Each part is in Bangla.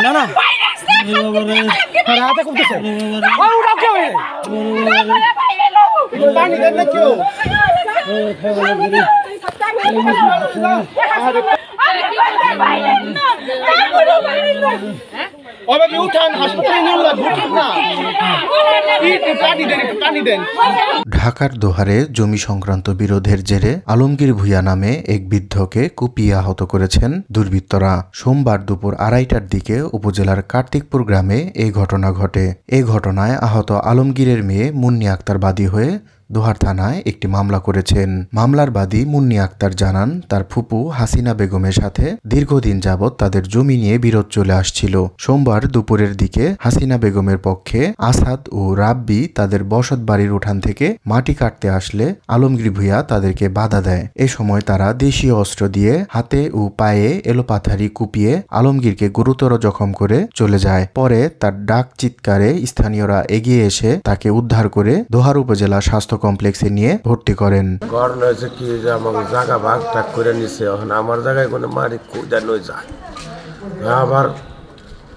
না না রাতে করতেছে ওই উড়াও কেউ পানি দেন না কেউ ঢাকার দোহারে জমি সংক্রান্ত বিরোধের জেরে আলমগীর ভূঁইয়া নামে এক বৃদ্ধকে কুপিয়ে আহত করেছেন দুর্বৃত্তরা। সোমবার দুপুর 2:30টার দিকে উপজেলার কার্তিকপুর গ্রামে এই ঘটনা ঘটে। এই ঘটনায় আহত আলমগীরের মেয়ে মুন্নি আক্তার বাদী হয়ে দোহার থানায় একটি মামলা করেছেন। মামলার বাদী মুন্নি আক্তার জানান, তার ফুপু হাসিনা বেগমের সাথে দীর্ঘদিন যাবৎ তাদের জমি নিয়ে বিরোধ চলে আসছিল। সোমবার দুপুরের দিকে হাসিনা বেগমের পক্ষে আসাদ ও রাব্বি তাদের বসত বাড়ির উঠান থেকে মাটি কাটতে আসলে আলমগীর ভূঁইয়া তাদেরকে বাধা দেয়। এ সময় তারা দেশীয় অস্ত্র দিয়ে হাতে ও পায়ে এলোপাথারি কুপিয়ে আলমগীরকে গুরুতর জখম করে চলে যায়। পরে তার ডাক চিৎকারে স্থানীয়রা এগিয়ে এসে তাকে উদ্ধার করে দোহার উপজেলা স্বাস্থ্য কমপ্লেক্সে নিয়ে ভর্তি করেন। ঘটনা হয়েছে কি যে আমাকে জায়গা ভাগ টাক করে নিছে, এখন আমার জায়গায় কোনো মারি কুদানো যায়। আবার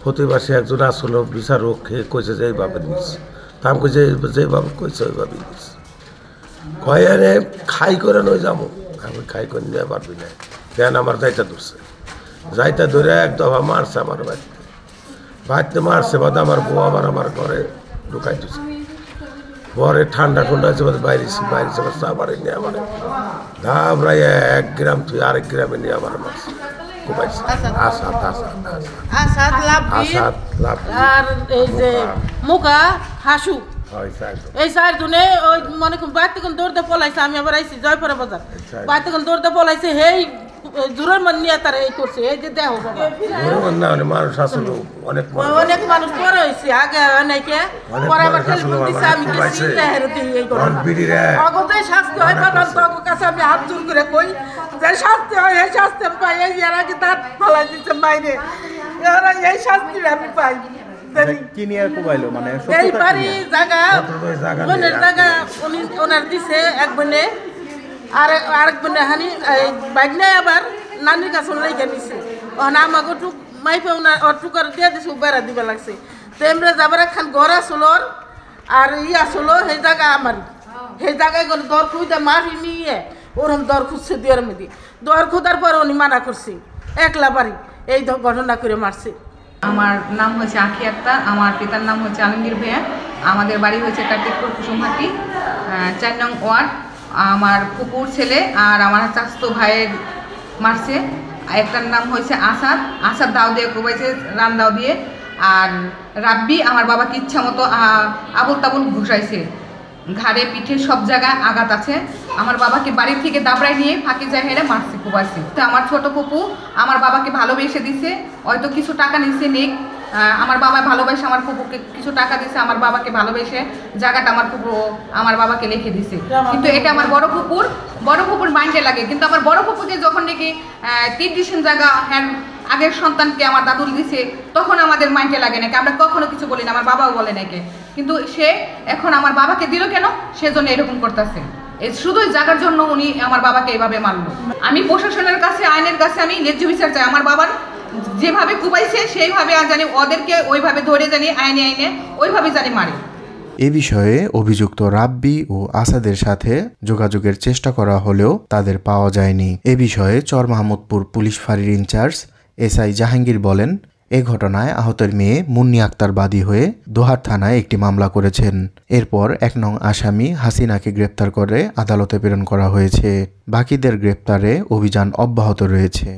প্রতিবাসী একজন আসলো বিচারক কইছে যে এইভাবে নিচ্ছে, তা আমি কইছে যেভাবে কইছে ওইভাবে নিচ্ছে। কয়ে খাই করে নই যাবো, আমি খাই করে নিয়ে পারবি না, কেন আমার যাইতে ধরছে, যাইতে ধরে এক দফা মারছে আমার বাড়িতে। বাড়িতে মারছে বাদ আমার বউ আবার আমার ঘরে ঢুকাই দিচ্ছে। পরে ঠান্ডা ঠান্ডা হয়েছে বাইরে চা বাড়ি নিয়ে আমার ঘাবড়াই 1 গ্রাম তুই আরেক গ্রামে নিয়ে আমার মাছ কুপাইছে। আর এই যে মুখা হাসু এই সাইড দুনে ওই মনে করি বাইর থেকে দৌড়তে পলাইছে। আমি আবার আইছি জয়পুরা বাজার, বাইর থেকে দৌড়তে পলাইছে। হেই জোরের মান নিয়ে তারা এই করছে। এই যে দেহ মানুষ আসলো অনেক মানুষ পরে হয়েছে আগে অনেকে পরে আবার দিচ্ছে। আমি অগতাই শাস্তি হয় বানান তো কাছে আমি হাত জোর করে কই যে শাস্তি হয় এই শাস্তি আমি পাই। এর আগে তার ফলাই দিচ্ছে বাইরে, এরা এই শাস্তি আমি পাই। এই বাড়ি জায়গা বোনের জায়গা উনি ওনার দিছে এক বোনে, আর আরেক বোনে হানি বাইক নেই আবার নানির কাছে লেগে নিছে। ওখানে আমাকে টুক মাইপে ওনার টুকার দিয়ে দিছে, বেড়া দিবে লাগছে। তো এমরে যাবার একখান ঘর আসলো আর আসলো সেই জায়গা আমার, সেই জায়গায় গেলে দর খুঁজতে মারি নিয়ে ওরকম দর খুঁজছে দুয়ার মধ্যে। দর খুঁজার পর উনি মানা করছে একলা বাড়ি এই ঘটনা করে মারছে। আমার নাম হচ্ছে আখি আক্তার, আমার পিতার নাম হচ্ছে আলমগীর ভূঁইয়া। আমাদের বাড়ি হচ্ছে কার্তিকপুর কুসুমহাটি 4 নং ওয়ার্ড। আমার কুকুর ছেলে আর আমার চাচতো ভাইয়ের মারছে। একটার নাম হয়েছে আসাদ দাও দিয়ে কোবাইছে, রান দাও দিয়ে। আর রাব্বি আমার বাবাকে ইচ্ছা মতো আবুল তাবুল ঘুষাইছে, ঘাড়ে পিঠে সব জায়গায় আঘাত আছে। আমার বাবাকে বাড়ি থেকে দাবড়ায় নিয়ে ফাঁকি যায় হেরে মারছে, কোবাইছে। তো আমার ছোট ফুপু আমার বাবাকে ভালোবেসে দিছে, হয়তো কিছু টাকা নিচ্ছে নেক। আমার বাবা ভালোবেসে আমার ফুপুকে কিছু টাকা দিছে, আমার বাবাকে ভালোবেসে জায়গাটা আমার ফুপু আমার বাবাকে লিখে দিছে। কিন্তু এটা আমার বড় ফুপুর মাইন্ডে লাগে। কিন্তু আমার বড় ফুপুকে যখন নাকি 3 ডিসিশন জায়গা হ্যাঁ আগের সন্তানকে আমার দাদুল দিছে, তখন আমাদের মাইন্ডে লাগে নাকি, আমরা কখনো কিছু বলি না, আমার বাবাও বলে নাকি। কিন্তু সে এখন আমার বাবাকে দিল কেন, সেজন্য এরকম করতেছে। শুধু জায়গার জন্য উনি আমার বাবাকে এইভাবে মারল। আমি প্রশাসনের কাছে, আইনের কাছে আমি ন্যায্য বিচার চাই। আমার বাবার যেভাবে কুবাইছে সেইভাবে জানি ওদেরকে ওইভাবে ধরে জানি আইনে ওইভাবে জানি মারে। এ বিষয়ে অভিযুক্ত রাব্বি ও আসাদের সাথে যোগাযোগের চেষ্টা করা হলেও তাদের পাওয়া যায়নি। এ বিষয়ে চর মাহমুদপুর পুলিশ ফাঁড়ির ইনচার্জ SI জাহাঙ্গীর বলেন, এ ঘটনায় আহতের মেয়ে মুন্নি আক্তার বাদী হয়ে দোহার থানায় একটি মামলা করেছেন। এরপর 1 নং আসামি হাসিনাকে গ্রেপ্তার করে আদালতে প্রেরণ করা হয়েছে। বাকিদের গ্রেপ্তারে অভিযান অব্যাহত রয়েছে।